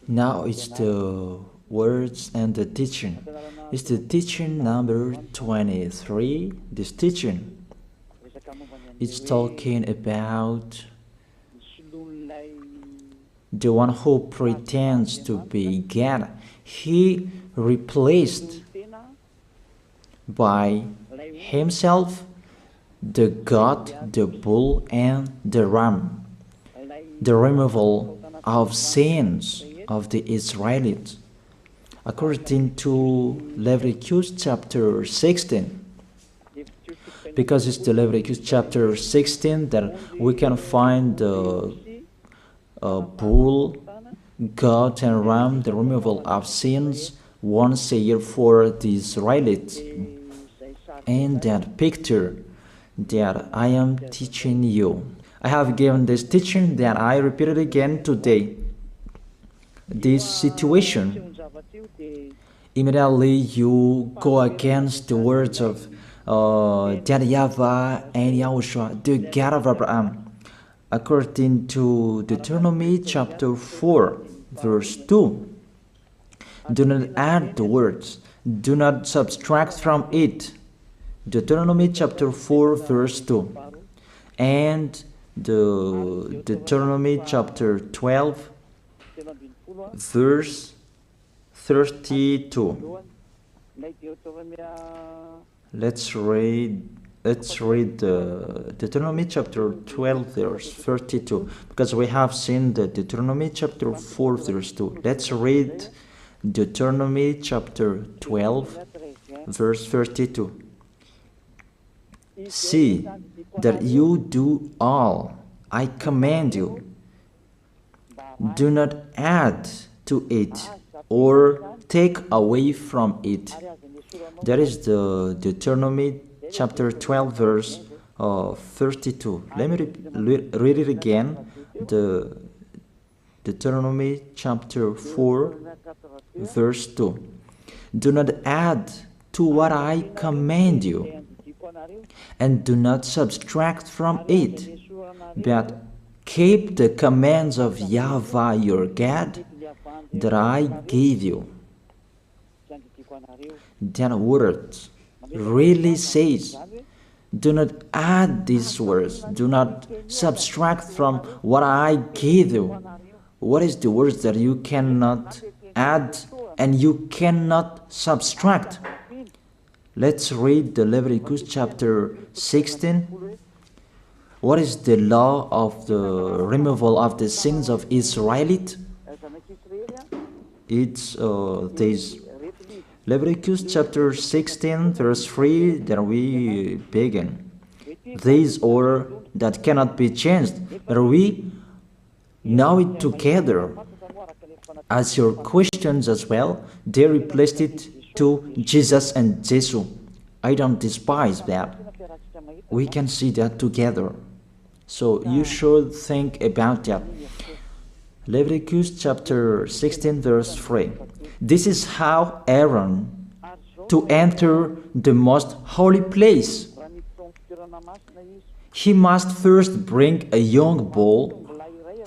Now it's the words and the teaching. It's the teaching number 23. This teaching, it's talking about the one who pretends to be God. He replaced by himself the goat, the bull, and the ram. The removal of sins of the Israelites. According to Leviticus chapter 16. Because it's the Leviticus chapter 16 that we can find the bull, goat, and ram, the removal of sins once a year for the Israelites. And that picture that I am teaching you. I have given this teaching that I repeated again today. This situation, immediately you go against the words of that YAHVAH and YAHOSHUAH, the God of Abraham. According to Deuteronomy chapter 4, verse 2. Do not add the words, do not subtract from it. Deuteronomy chapter 4, verse 2. And the Deuteronomy chapter 12, verse 32. Let's read Deuteronomy chapter 12, verse 32, because we have seen the Deuteronomy chapter 4, verse 2. Let's read Deuteronomy chapter 12, verse 32. See that you do all I command you. Do not add to it or take away from it. That is the Deuteronomy chapter 12, verse 32. Let me read it again. The Deuteronomy chapter 4, verse 2. Do not add to what I command you, and do not subtract from it, but keep the commands of YAHVAH your God that I gave you. That word really says, do not add these words, do not subtract from what I gave you. What is the words that you cannot add and you cannot subtract? Let's read the Leviticus chapter 16. What is the law of the removal of the sins of Israelites? It's this. Leviticus chapter 16, verse 3, that we begin. These order that cannot be changed, but we know it together. As your questions as well, they replaced it to Jesus and Jesus. I don't despise that. We can see that together. So you should think about that. Leviticus chapter 16, verse 3. This is how Aaron to enter the most holy place. He must first bring a young bull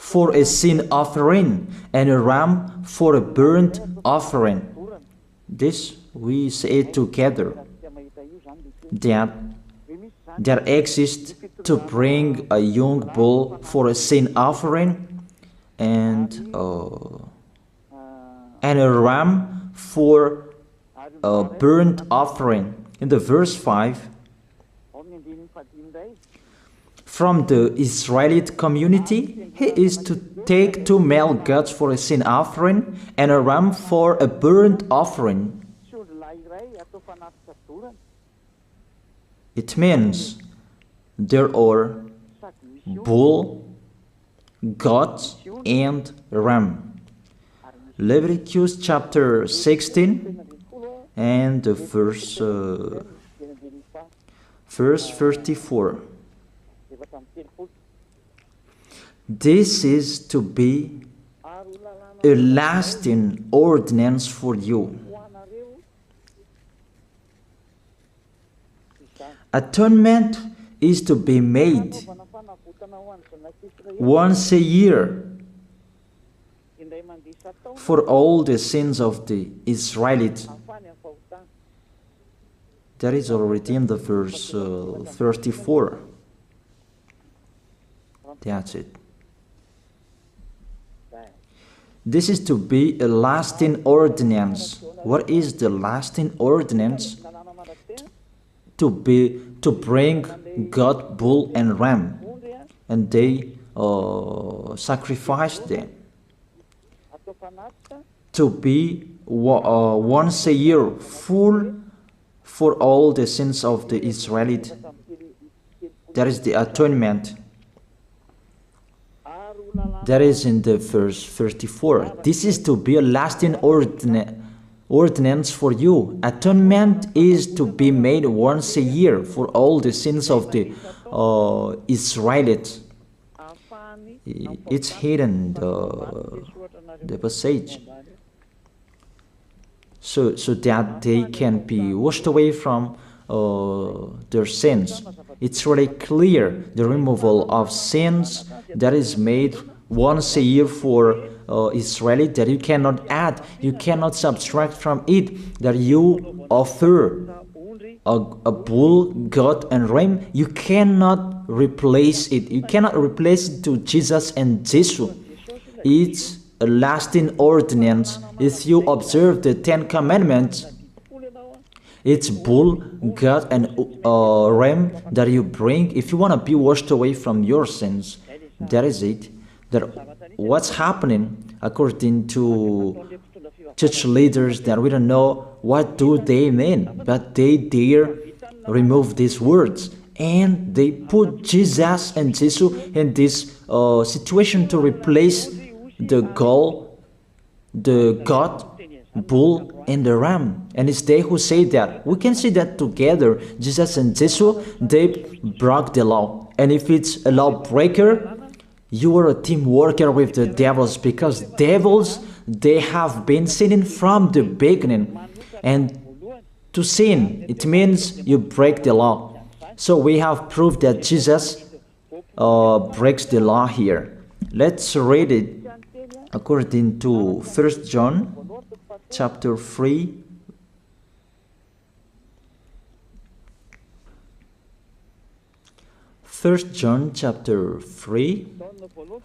for a sin offering and a ram for a burnt offering. This we say together, that there exists to bring a young bull for a sin offering and a ram for a burnt offering. In the verse 5, from the Israelite community, he is to take 2 male goats for a sin offering and a ram for a burnt offering. It means there are bull, goat, and ram. Leviticus chapter 16 and the verse 34. This is to be a lasting ordinance for you. Atonement is to be made once a year for all the sins of the Israelites. That is already in the verse 34. That's it. This is to be a lasting ordinance. What is the lasting ordinance? To bring God, bull and ram, and they sacrificed them. To be once a year full for all the sins of the Israelites. That is the atonement. That is in the verse 34. This is to be a lasting ordinance for you. Atonement is to be made once a year for all the sins of the Israelites. It's hidden, the passage. So that they can be washed away from their sins. It's really clear, the removal of sins that is made once a year for Israelites, that you cannot add, you cannot subtract from it, that you offer a bull, goat and ram, you cannot replace it. You cannot replace it to Jesus and Jesus. It's a lasting ordinance. If you observe the 10 Commandments, it's bull, goat and ram that you bring if you want to be washed away from your sins. That is it. That what's happening according to church leaders, that we don't know what do they mean, but they dare remove these words and they put Jesus and Jesus in this situation to replace the goat, bull and the ram. And it's they who say that. We can see that together, Jesus and Jesus, they broke the law. And if it's a lawbreaker, you are a team worker with the devils, because devils, they have been sinning from the beginning. And to sin, it means you break the law. So we have proved that Jesus breaks the law here. Let's read it according to 1 John chapter 3. First John chapter 3,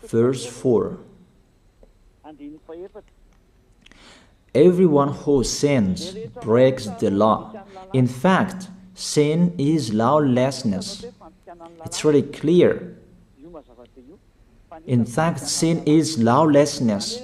verse 4. Everyone who sins breaks the law. In fact, sin is lawlessness. It's really clear. In fact, sin is lawlessness.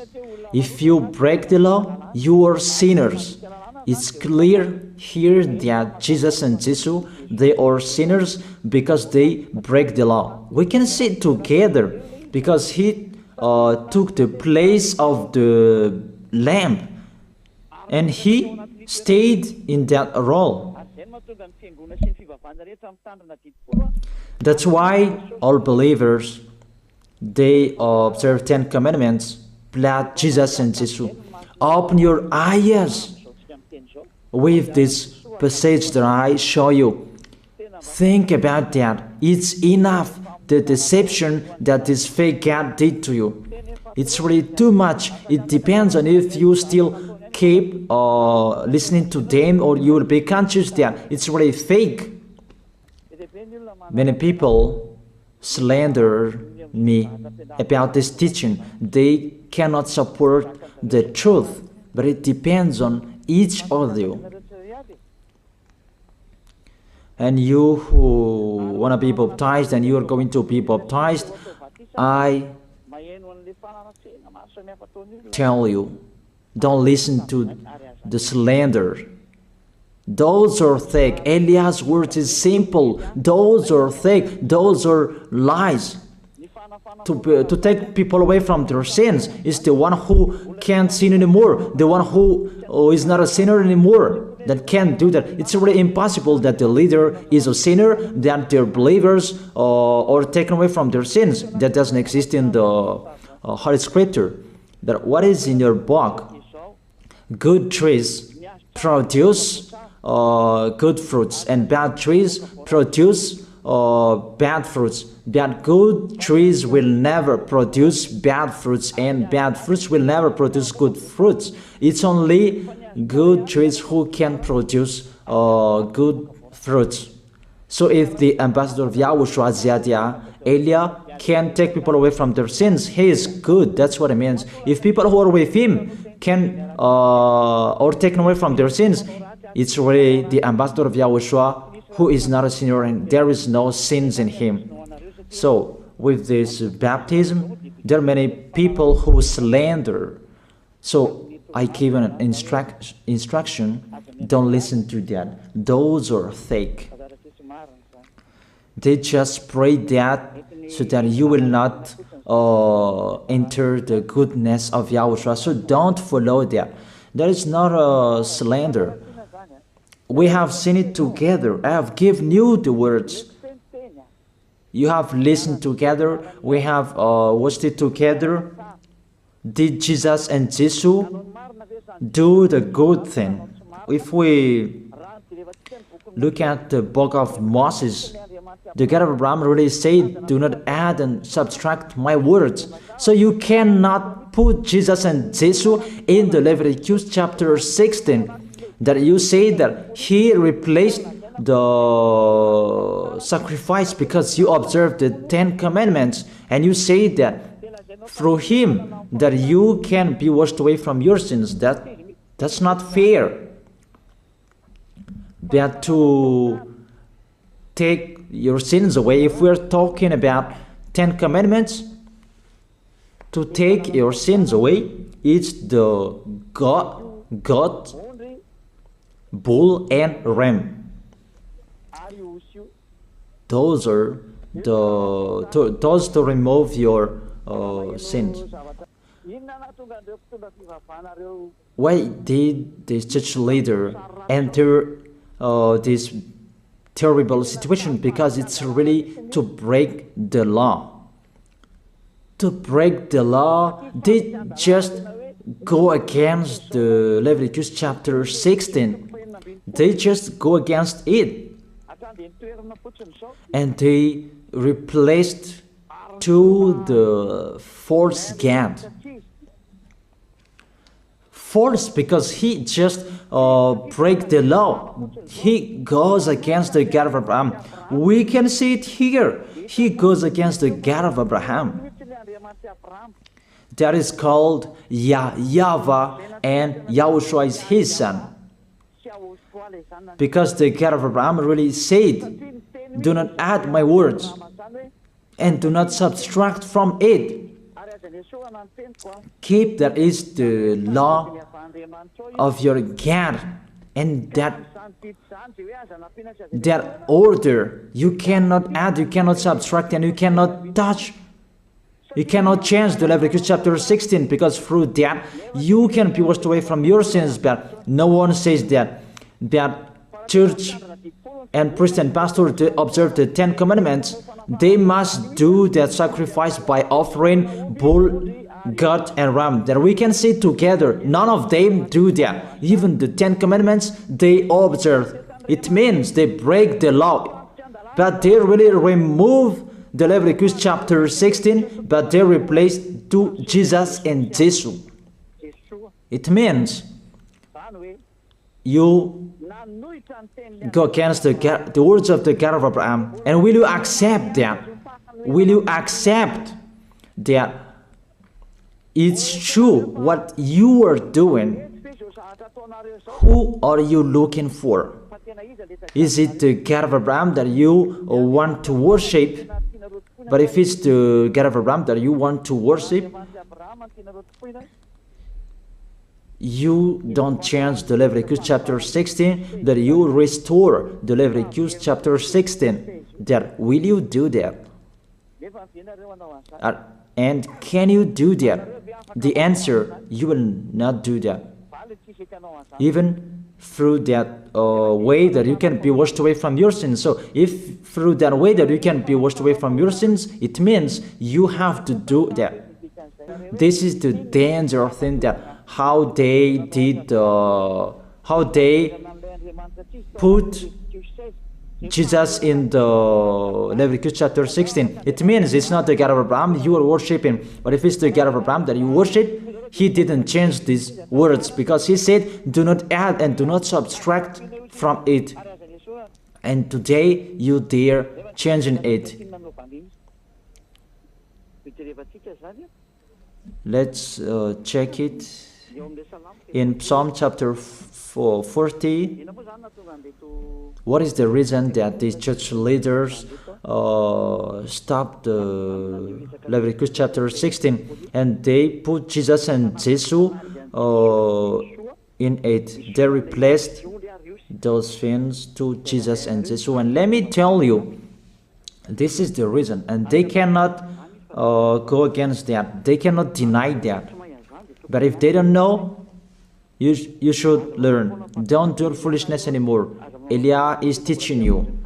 If you break the law, you are sinners. It's clear here that Jesus and Jesus, they are sinners because they break the law. We can see it together because he took the place of the lamb and he stayed in that role. That's why all believers, they observe 10 Commandments, blood, Jesus and Jesus. Open your eyes with this passage that I show you. Think about that. It's enough, the deception that this fake God did to you. It's really too much. It depends on if you still keep listening to them, or you will be conscious that it's really fake. Many people slander me about this teaching. They cannot support the truth, but it depends on each of you. And you who want to be baptized and you are going to be baptized, I tell you, don't listen to the slander. Those are fake. Eliah's words is simple. Those are fake. Those are lies. To take people away from their sins is the one who can't sin anymore. The one who is not a sinner anymore, that can't do that. It's really impossible that the leader is a sinner, that their believers are taken away from their sins. That doesn't exist in the Holy Scripture. That what is in your book? Good trees produce good fruits, and bad trees produce bad fruits. That good trees will never produce bad fruits, and bad fruits will never produce good fruits. It's only good trees who can produce good fruits. So if the ambassador of Yahushua, Ziyadiyah, Elia, can take people away from their sins, he is good. That's what it means. If people who are with him can or taken away from their sins, it's really the ambassador of Yahushua who is not a sinner, and there is no sins in him. So with this baptism, there are many people who slander. So I give an instruction, don't listen to that. Those are fake. They just pray that so that you will not enter the goodness of Yahushua. So don't follow that. That is not a slander. We have seen it together. I have given you the words. You have listened together. We have watched it together. Did Jesus and Jesus do the good thing? If we look at the book of Moses, the God of Abraham really said, do not add and subtract my words. So you cannot put Jesus and Jesus in the Leviticus chapter 16. That you say that he replaced the sacrifice because you observed the 10 commandments, and you say that through him that you can be washed away from your sins. That's not fair. That to take your sins away, if we're talking about 10 commandments, to take your sins away, it's the God, bull and ram. Those are those to remove your sins. Why did this church leader enter this terrible situation? Because it's really to break the law. To break the law, they just go against the Leviticus chapter 16. They just go against it. And they replaced to the false God. False because he just break the law. He goes against the God of Abraham. We can see it here. He goes against the God of Abraham. That is called YAHVAH, and YAHOSHUAH is his son. Because the God of Abraham really said, do not add my words and do not subtract from it. Keep, that is the law of your God, and that order. You cannot add, you cannot subtract, and you cannot touch. You cannot change the Leviticus chapter 16, because through that you can be washed away from your sins. But no one says that church and priest and pastor to observe the 10 commandments, they must do that sacrifice by offering bull, goat, and ram. That we can see together. None of them do that. Even the 10 commandments they observe. It means they break the law, but they really remove the Leviticus chapter 16, but they replace to Jesus and Jesus. It means you go against the words of the God of Abraham. And will you accept that? Will you accept that it's true what you are doing? Who are you looking for? Is it the God of Abraham that you want to worship? But if it's the God of Abraham that you want to worship, you don't change the Leviticus chapter 16, that you restore the Leviticus chapter 16. That will you do that? And can you do that? The answer, you will not do that. Even through that way that you can be washed away from your sins. So if through that way that you can be washed away from your sins, it means you have to do that. This is the danger thing, that how they did, how they put Jesus in the Leviticus chapter 16. It means it's not the God of Abraham you are worshiping, but if it's the God of Abraham that you worship, he didn't change these words, because he said, do not add and do not subtract from it. And today you dare changing it. Let's check it in Psalm chapter 40. What is the reason that these church leaders stopped the Leviticus chapter 16 and they put Jesus and Jesus in it? They replaced those things to Jesus and Jesus. And let me tell you, this is the reason, and they cannot go against that. They cannot deny that. But if they don't know, you should learn. Don't do foolishness anymore. Elia is teaching you.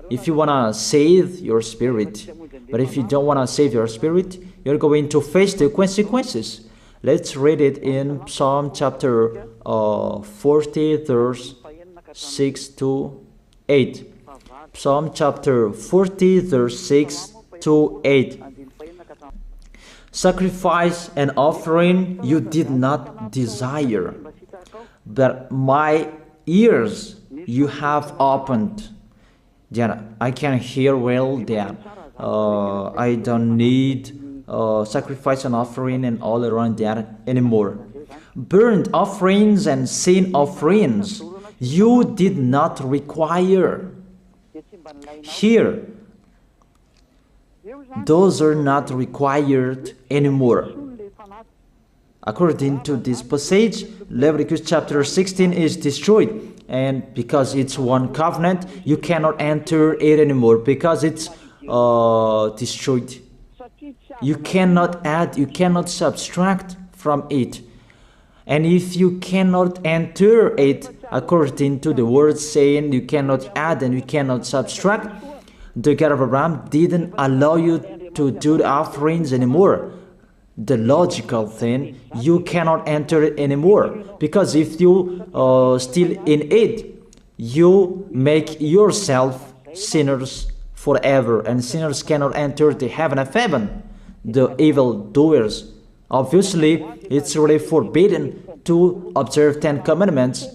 If you want to save your spirit, but if you don't want to save your spirit, you're going to face the consequences. Let's read it in Psalm chapter 40, verse 6 to 8. Psalm chapter 40, verse 6 to 8. Sacrifice and offering you did not desire, but my ears you have opened. That I can hear well that I don't need sacrifice and offering and all around that anymore. Burnt offerings and sin offerings you did not require. Here, those are not required anymore. According to this passage, Leviticus chapter 16 is destroyed. And because it's one covenant, you cannot enter it anymore because it's destroyed. You cannot add, you cannot subtract from it. And if you cannot enter it according to the word saying you cannot add and you cannot subtract, the God of Abraham didn't allow you to do the offerings anymore. The logical thing, you cannot enter it anymore, because if you still in it, you make yourself sinners forever, and sinners cannot enter the heaven of heaven, the evil doers. Obviously, it's really forbidden to observe 10 commandments,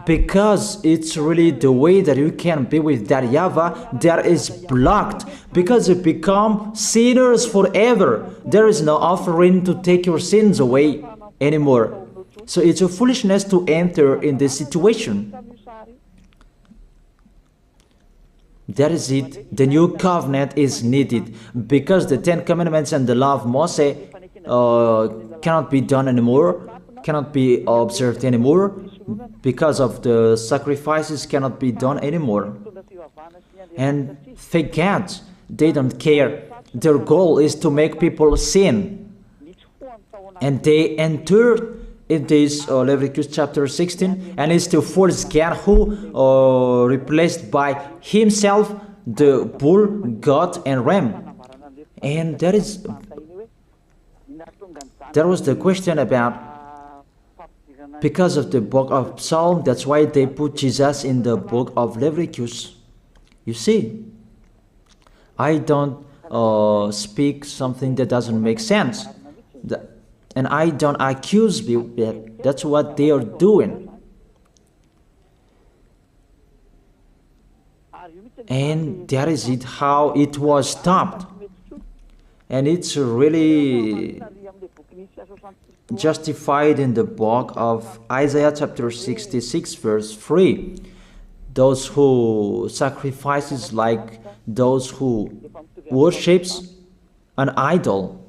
because it's really the way that you can be with that YAHVAH that is blocked, because you become sinners forever. There is no offering to take your sins away anymore. So it's a foolishness to enter in this situation. That is it. The new covenant is needed, because the 10 commandments and the law of Moses cannot be done anymore, cannot be observed anymore, because of the sacrifices cannot be done anymore. And fake gods, they don't care. Their goal is to make people sin. And they enter in this Leviticus chapter 16, and is to force God who replaced by himself the bull, goat, and ram. And there was the question about, because of the book of Psalm, that's why they put Jesus in the book of Leviticus. You see, I don't speak something that doesn't make sense. And I don't accuse people. That's what they are doing. And that is it, how it was stopped. And it's really justified in the book of Isaiah chapter 66 verse 3. Those who sacrifices like those who worships an idol.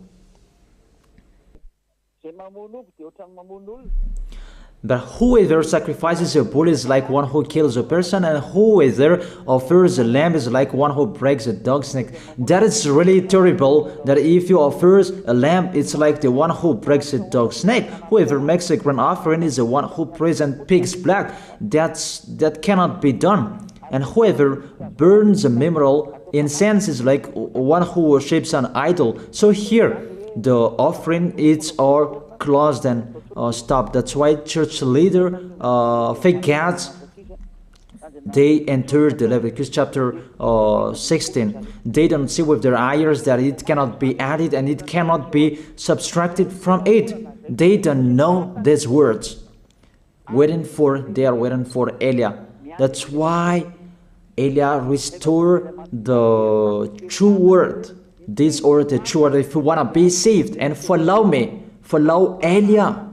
But whoever sacrifices a bull is like one who kills a person, and whoever offers a lamb is like one who breaks a dog's neck. That is really terrible, that if you offer a lamb, it's like the one who breaks a dog's neck. Whoever makes a grain offering is the one who presents pig's blood. That cannot be done. And whoever burns a memorial incense is like one who worships an idol. So here, the offering is all closed and stopped. That's why church leader, fake gods, they entered the Leviticus chapter 16. They don't see with their eyes that it cannot be added and it cannot be subtracted from it. They don't know these words. They are waiting for Eliah. That's why Eliah restored the true word. This word, the true word. If you want to be saved and follow me, follow Eliah.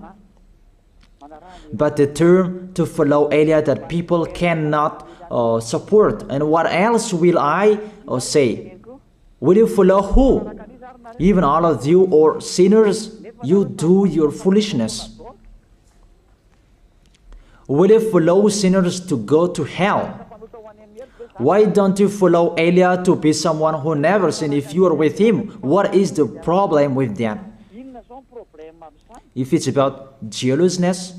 But the term to follow Eliah that people cannot support. And what else will I say? Will you follow who? Even all of you or sinners, you do your foolishness. Will you follow sinners to go to hell? Why don't you follow Eliah to be someone who never sinned if you are with him? What is the problem with that? If it's about jealousness,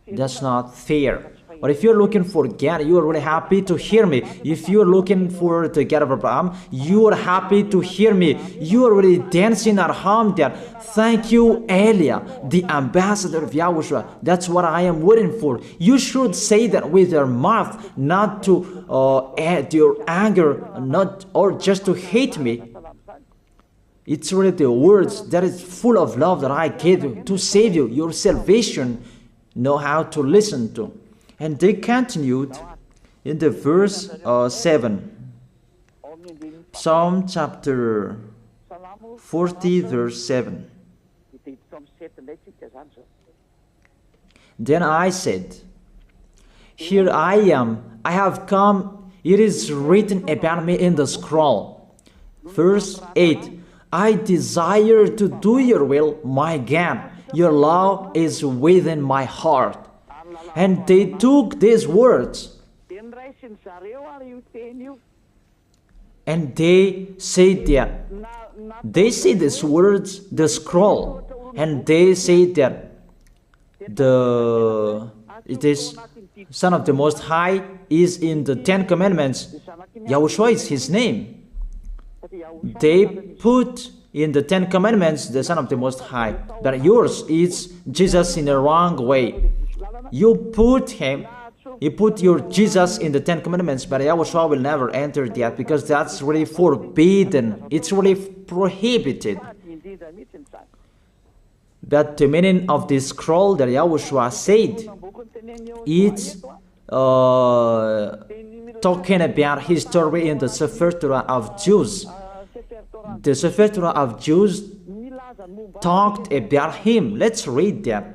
that's not fair. Or if you're looking for God, you are really happy to hear me. If you're looking for the God of Abraham, you are happy to hear me. You are really dancing at home there. Thank you, Eliah, the ambassador of Yahushua. That's what I am waiting for. You should say that with your mouth, not to add your anger, not or just to hate me. It's really the words that is full of love that I gave you to save you. Your salvation, know how to listen to. And they continued in the verse 7. Psalm chapter 40 verse 7. Then I said, here I am, I have come, it is written about me in the scroll. Verse 8. I desire to do your will, my God. Your law is within my heart. And they took these words and they say that they see these words, the scroll, and they say that it is Son of the Most High is in the 10 Commandments. YAHOSHUAH is his name. They put in the 10 Commandments the Son of the Most High, but yours is Jesus in the wrong way. You put your Jesus in the 10 Commandments, but YAHOSHUAH will never enter that because that's really forbidden. It's really prohibited. But the meaning of this scroll that YAHOSHUAH said, it's talking about his story in the Sefer Torah of Jews. The Sefer Torah of Jews talked about him. Let's read that.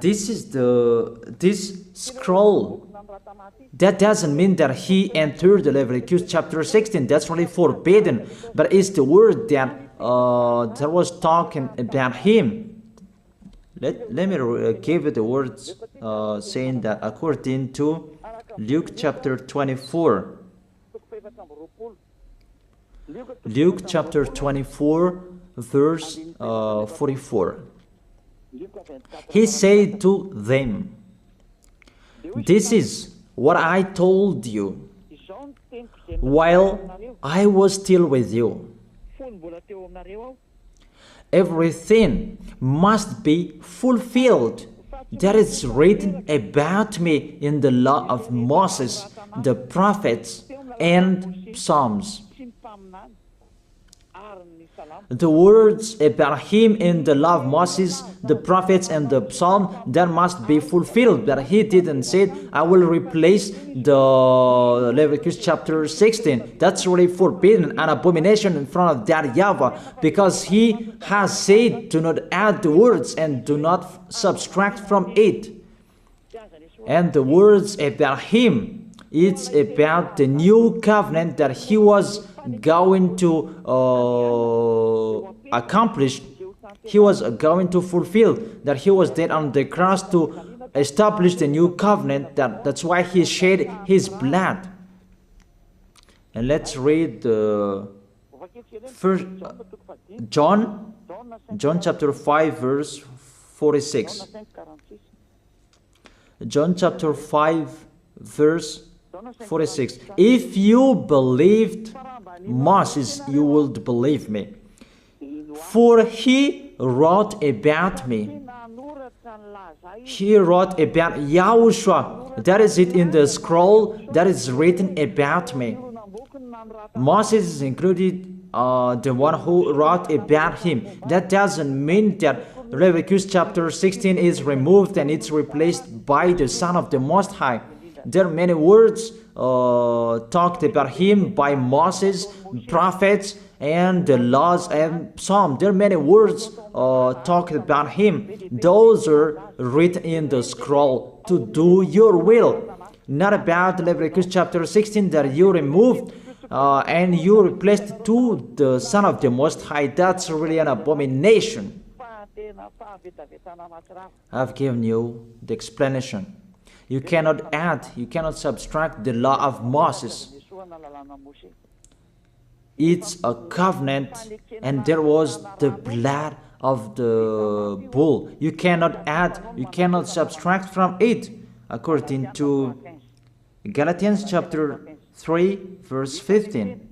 This is this scroll. That doesn't mean that he entered the Leviticus chapter 16. That's really forbidden. But it's the word that was talking about him. Let me give you the words saying that according to Luke chapter 24. Luke chapter 24 verse 44. He said to them, this is what I told you while I was still with you. Everything must be fulfilled that is written about me in the law of Moses, the prophets, and Psalms. The words about him in the law of Moses, the prophets, and the psalm, that must be fulfilled. But he didn't say, I will replace the Leviticus chapter 16. That's really forbidden, an abomination in front of that YAHVAH, because he has said, do not add the words and do not subtract from it. And the words about him, it's about the new covenant that he was going to accomplish. He was going to fulfill, that he was dead on the cross to establish the new covenant. That's why he shed his blood. And let's read the first John chapter 5 verse 46. John chapter 5 verse 46. If you believed Moses, you would believe me, for he wrote about me. He wrote about YAHOSHUAH. That is it in the scroll that is written about me. Moses is included, the one who wrote about him. That doesn't mean that Leviticus chapter 16 is removed and it's replaced by the Son of the Most High. There are many words talked about him by Moses, prophets, and the laws and Psalm. There are many words talked about him. Those are written in the scroll to do your will. Not about Leviticus chapter 16 that you removed and you replaced it to the Son of the Most High. That's really an abomination. I've given you the explanation. You cannot add, you cannot subtract the law of Moses. It's a covenant, and there was the blood of the bull. You cannot add, you cannot subtract from it, according to Galatians chapter 3, verse 15.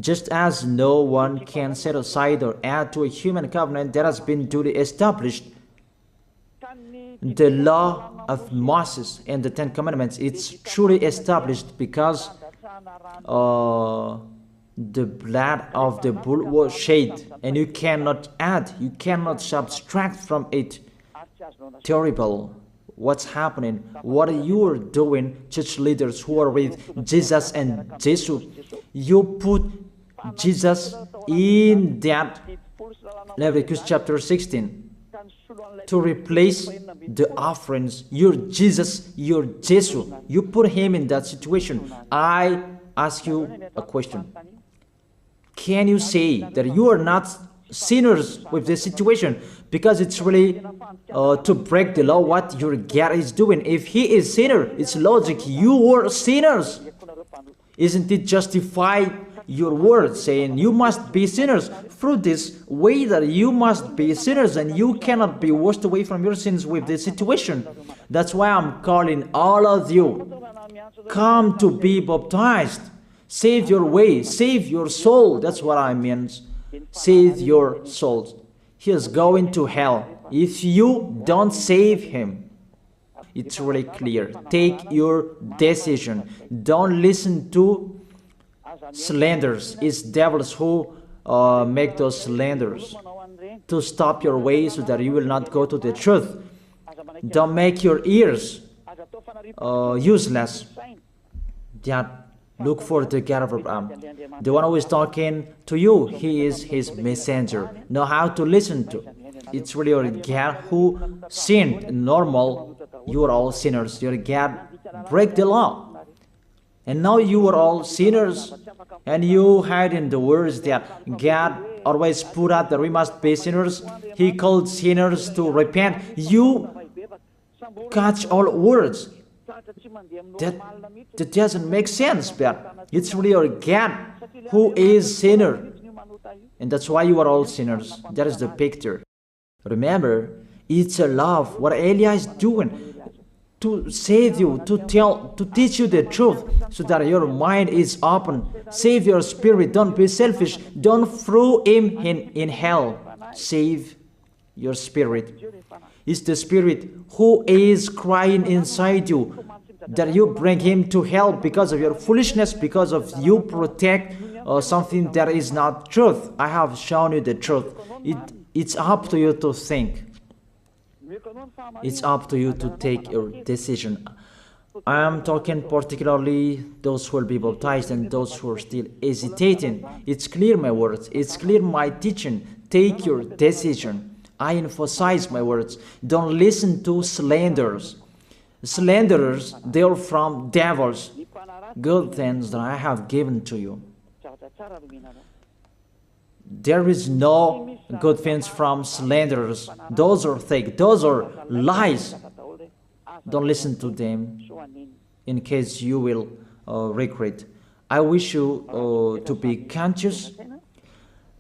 Just as no one can set aside or add to a human covenant that has been duly established, the law of Moses and the Ten Commandments, it's truly established because the blood of the bull was shed, and you cannot add, you cannot subtract from it. Terrible. What's happening? What you are doing, church leaders who are with Jesus and Jesus? You put Jesus in that Leviticus chapter 16 to replace the offerings. Your Jesus, your Jesus. You put him in that situation. I ask you a question. Can you say that you are not sinners with this situation? Because it's really to break the law what your God is doing. If he is sinner, it's logic. You are sinners. Isn't it justify your word saying you must be sinners? Through this way that you must be sinners and you cannot be washed away from your sins with this situation. That's why I'm calling all of you. Come to be baptized. Save your way. Save your soul. That's what I mean. Save your souls. He is going to hell if you don't save him. It's really clear. Take your decision. Don't listen to slanders. It's devils who make those slanders to stop your way so that you will not go to the truth. Don't make your ears useless. Look for the God of Abraham. The one who is talking to you, he is his messenger. Know how to listen to. It's really your God who sinned. Normal, you are all sinners. Your God break the law. And now you are all sinners. And you hide in the words that God always put out that we must be sinners. He called sinners to repent. You catch all words. That doesn't make sense, but it's really your God who is sinner. And that's why you are all sinners. That is the picture. Remember, it's a love. What Elia is doing to save you, to teach you the truth, so that your mind is open. Save your spirit. Don't be selfish. Don't throw him in hell. Save your spirit. It's the spirit who is crying inside you, that you bring him to hell because of your foolishness, because of you protect something that is not truth. I have shown you the truth. It's up to you to think. It's up to you to take your decision. I am talking particularly those who will be baptized and those who are still hesitating. It's clear my words. It's clear my teaching. Take your decision. I emphasize my words. Don't listen to slanders. Slanderers, they are from devils. Good things that I have given to you. There is no good things from slanderers. Those are fake. Those are lies. Don't listen to them in case you will regret. I wish you to be conscious.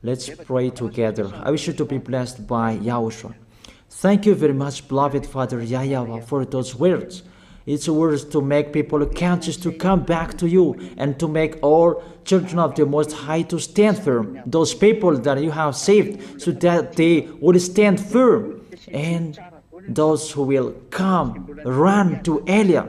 Let's pray together. I wish you to be blessed by Yahushua. Thank you very much, beloved Father YAHVAH, for those words. It's words to make people conscious to come back to you and to make all children of the Most High to stand firm. Those people that you have saved so that they would stand firm and those who will come, run to Elia.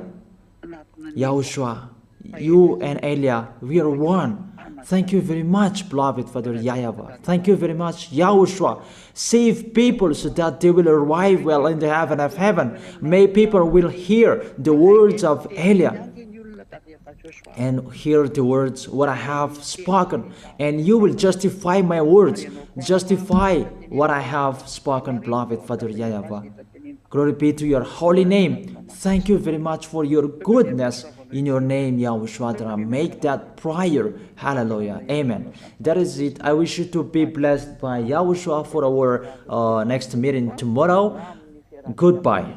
Yahushua, you and Elia, we are one. Thank you very much, beloved Father YAHVAH. Thank you very much, Yahushua. Save people so that they will arrive well in the heaven of heaven. May people will hear the words of Elia and hear the words what I have spoken, and you will justify my words, justify what I have spoken, beloved Father YAHVAH. Glory be to your holy name. Thank you very much for your goodness. In your name, Yahushua, that I make that prayer. Hallelujah. Amen. That is it. I wish you to be blessed by Yahushua for our next meeting tomorrow. Goodbye.